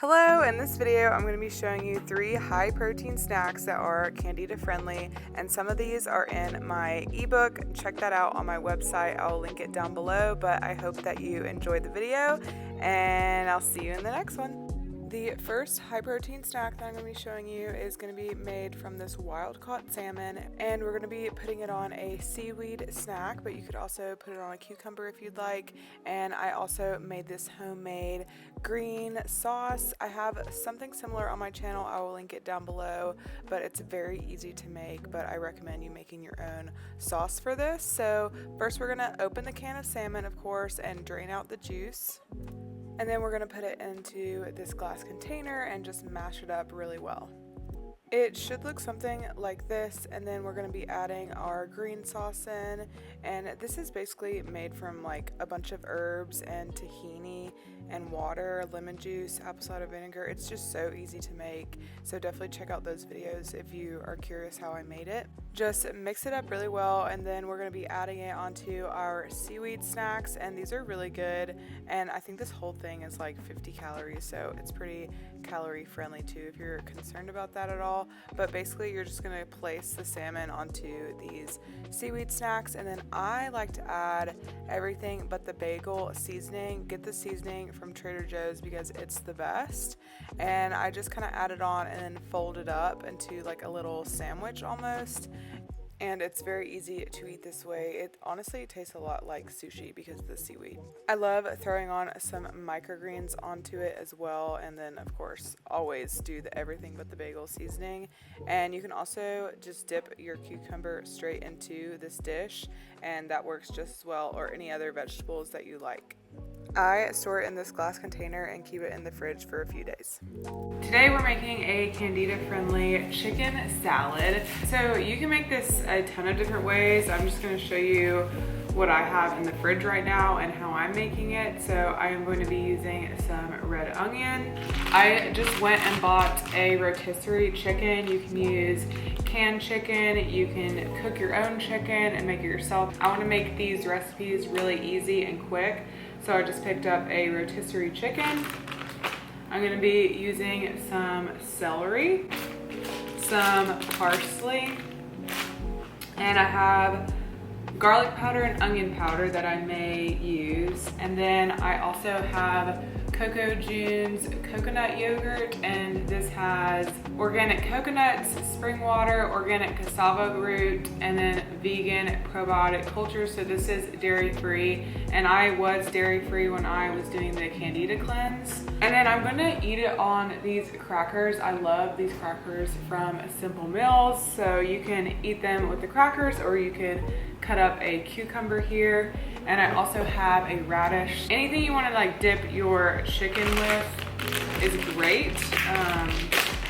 Hello, in this video I'm going to be showing you 3 high protein snacks that are Candida friendly, and some of these are in my ebook. Check that out on my website. I'll link it down below, but I hope that you enjoyed the video and I'll see you in the next one. The first high protein snack that I'm going to be showing you is going to be made from this wild caught salmon, and we're going to be putting it on a seaweed snack, but you could also put it on a cucumber if you'd like. And I also made this homemade green sauce. I have something similar on my channel. I will link it down below, but it's very easy to make, but I recommend you making your own sauce for this. So first we're going to open the can of salmon, of course, and drain out the juice. And then we're going to put it into this glass container and just mash it up really well. It should look something like this, and then we're going to be adding our green sauce in, and this is basically made from like a bunch of herbs and tahini and water, lemon juice, apple cider vinegar. It's just so easy to make, so definitely check out those videos if you are curious how I made it. Just mix it up really well, and then we're going to be adding it onto our seaweed snacks, and these are really good, and I think this whole thing is like 50 calories, so it's pretty calorie friendly too if you're concerned about that at all. But basically you're just going to place the salmon onto these seaweed snacks, and then I like to add everything but the bagel seasoning. Get the seasoning from Trader Joe's because it's the best, and I just kind of add it on and then fold it up into like a little sandwich almost. And it's very easy to eat this way. It honestly tastes a lot like sushi because of the seaweed. I love throwing on some microgreens onto it as well, and then of course always do the everything but the bagel seasoning. And you can also just dip your cucumber straight into this dish, and that works just as well, or any other vegetables that you like. I store it in this glass container and keep it in the fridge for a few days. Today we're making a Candida-friendly chicken salad. So you can make this a ton of different ways. I'm just going to show you what I have in the fridge right now and how I'm making it. So I am going to be using some red onion. I just went and bought a rotisserie chicken. You can use canned chicken, you can cook your own chicken and make it yourself. I want to make these recipes really easy and quick, so I just picked up a rotisserie chicken. I'm going to be using some celery, some parsley, and I have garlic powder and onion powder that I may use. And then I also have Coco June's coconut yogurt, and this has organic coconuts, spring water, organic cassava root, and then vegan probiotic culture. So this is dairy free, and I was dairy free when I was doing the Candida cleanse. And then I'm gonna eat it on these crackers. I love these crackers from Simple Meals, so you can eat them with the crackers, or you can cut up a cucumber here. And I also have a radish. Anything you want to like dip your chicken with is great,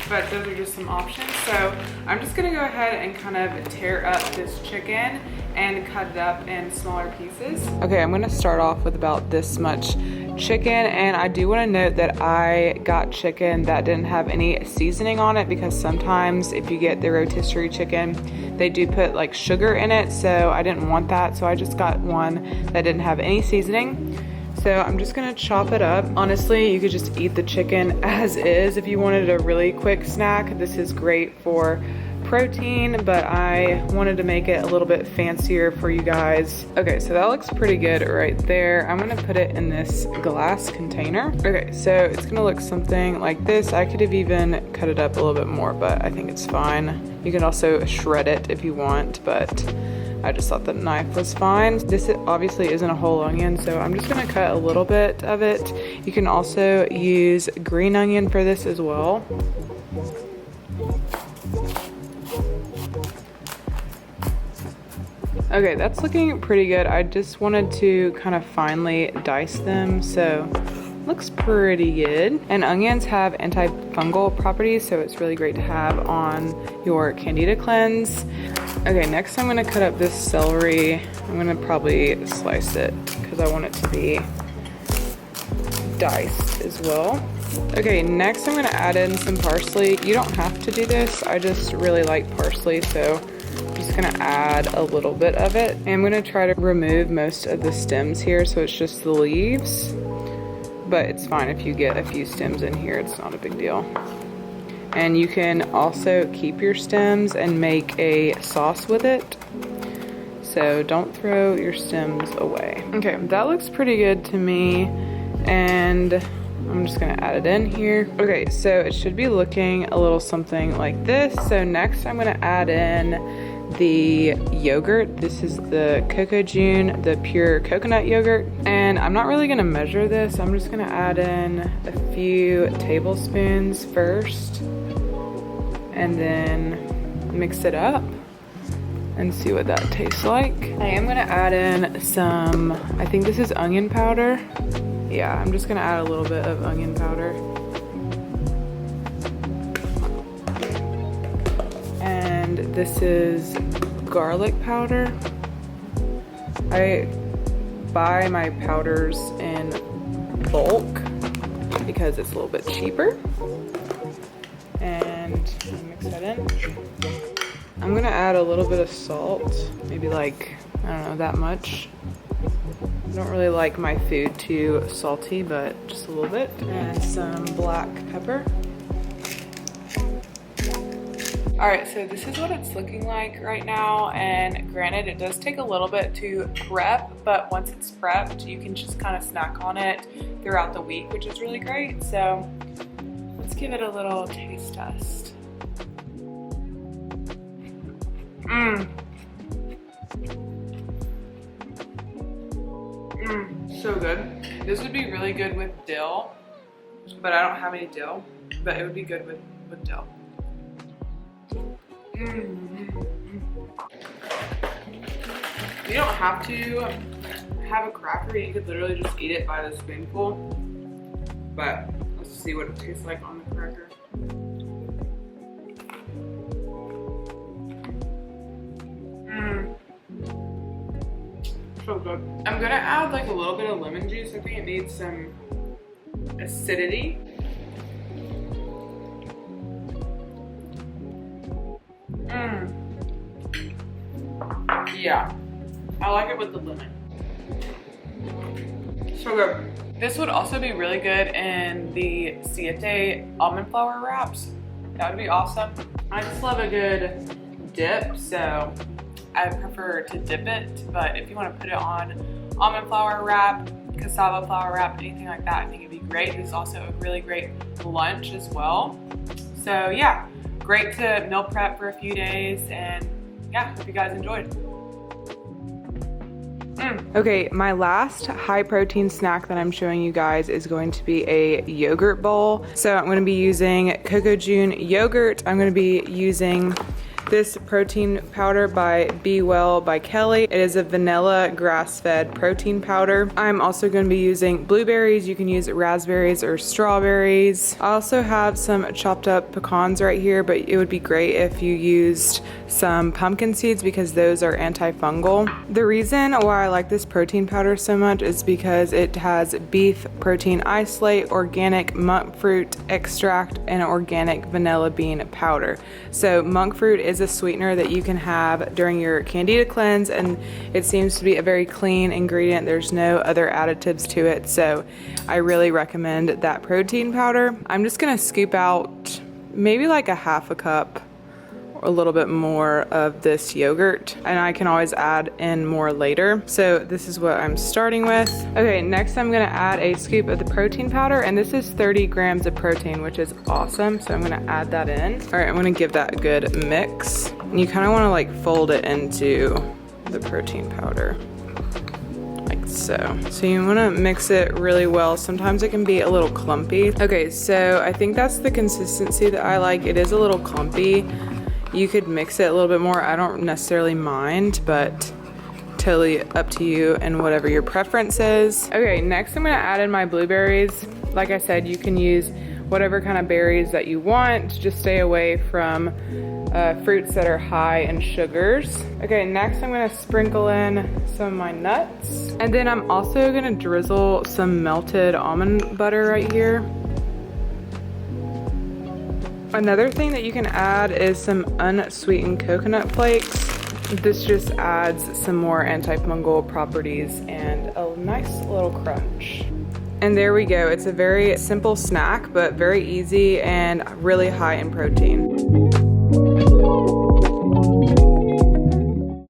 but those are just some options. So I'm just gonna go ahead and kind of tear up this chicken and cut it up in smaller pieces. Okay, I'm gonna start off with about this much chicken, and I do want to note that I got chicken that didn't have any seasoning on it, because sometimes if you get the rotisserie chicken, they do put like sugar in it, so I didn't want that, so I just got one that didn't have any seasoning. So I'm just gonna chop it up. Honestly, you could just eat the chicken as is if you wanted a really quick snack. This is great for protein, but I wanted to make it a little bit fancier for you guys. Okay, so that looks pretty good right there. I'm gonna put it in this glass container. Okay, so it's gonna look something like this. I could have even cut it up a little bit more, but I think it's fine. You can also shred it if you want, but I just thought the knife was fine. This obviously isn't a whole onion, so I'm just gonna cut a little bit of it. You can also use green onion for this as well. Okay, that's looking pretty good. I just wanted to kind of finely dice them, so looks pretty good. And onions have antifungal properties, so it's really great to have on your Candida cleanse. Okay, next I'm gonna cut up this celery. I'm gonna probably slice it because I want it to be diced as well. Okay, next I'm gonna add in some parsley. You don't have to do this. I just really like parsley, so I'm just gonna add a little bit of it. And I'm gonna try to remove most of the stems here, so it's just the leaves. but it's fine if you get a few stems in here. It's not a big deal. And you can also keep your stems and make a sauce with it. So don't throw your stems away. Okay, that looks pretty good to me. And I'm just gonna add it in here. Okay, so it should be looking a little something like this. So next I'm gonna add in the yogurt. This is the Cocoa-June, the pure coconut yogurt. And I'm not really gonna measure this. I'm just gonna add in a few tablespoons first and then mix it up and see what that tastes like. I am gonna add in some, I think this is onion powder. Yeah, I'm just gonna add a little bit of onion powder. And this is garlic powder. I buy my powders in bulk because it's a little bit cheaper. And mix that in. I'm gonna add a little bit of salt, maybe like, I don't know, that much. I don't really like my food too salty, but just a little bit. And some black pepper. All right, so this is what it's looking like right now. And granted, it does take a little bit to prep, but once it's prepped, you can just kind of snack on it throughout the week, which is really great. So let's give it a little taste test. So good. This would be really good with dill, but I don't have any dill, but it would be good with dill. You don't have to have a cracker. You could literally just eat it by the spoonful, but let's see what it tastes like on the cracker. So good. I'm gonna add like a little bit of lemon juice. I think it needs some acidity. Yeah, I like it with the lemon. So good. This would also be really good in the siete almond flour wraps. That would be awesome. I just love a good dip, so I prefer to dip it, but if you want to put it on almond flour wrap, cassava flour wrap, anything like that, I think it'd be great. It's also a really great lunch as well. So yeah, great to meal prep for a few days, and yeah, hope you guys enjoyed. Okay, my last high protein snack that I'm showing you guys is going to be a yogurt bowl. So I'm going to be using Cocoa-June yogurt. I'm going to be using this protein powder by Be Well by Kelly. It is a vanilla grass-fed protein powder. I'm also going to be using blueberries. You can use raspberries or strawberries. I also have some chopped up pecans right here, but it would be great if you used some pumpkin seeds because those are antifungal. The reason why I like this protein powder so much is because it has beef protein isolate, organic monk fruit extract, and organic vanilla bean powder. So monk fruit is a sweetener that you can have during your Candida cleanse, and it seems to be a very clean ingredient. There's no other additives to it, so I really recommend that protein powder. I'm just gonna scoop out maybe like a half a cup or a little bit more of this yogurt, and I can always add in more later. So this is what I'm starting with. Okay, next I'm gonna add a scoop of the protein powder, and this is 30 grams of protein, which is awesome. So I'm gonna add that in. All right, I'm gonna give that a good mix. And you kind of wanna like fold it into the protein powder. Like so. So you wanna mix it really well. Sometimes it can be a little clumpy. Okay, so I think that's the consistency that I like. It is a little clumpy. You could mix it a little bit more. I don't necessarily mind, but totally up to you and whatever your preference is. Okay, next I'm gonna add in my blueberries. Like I said, you can use whatever kind of berries that you want. Just stay away from fruits that are high in sugars. Okay, next I'm gonna sprinkle in some of my nuts. And then I'm also gonna drizzle some melted almond butter right here. Another thing that you can add is some unsweetened coconut flakes. This just adds some more antifungal properties and a nice little crunch. And there we go. It's a very simple snack, but very easy and really high in protein.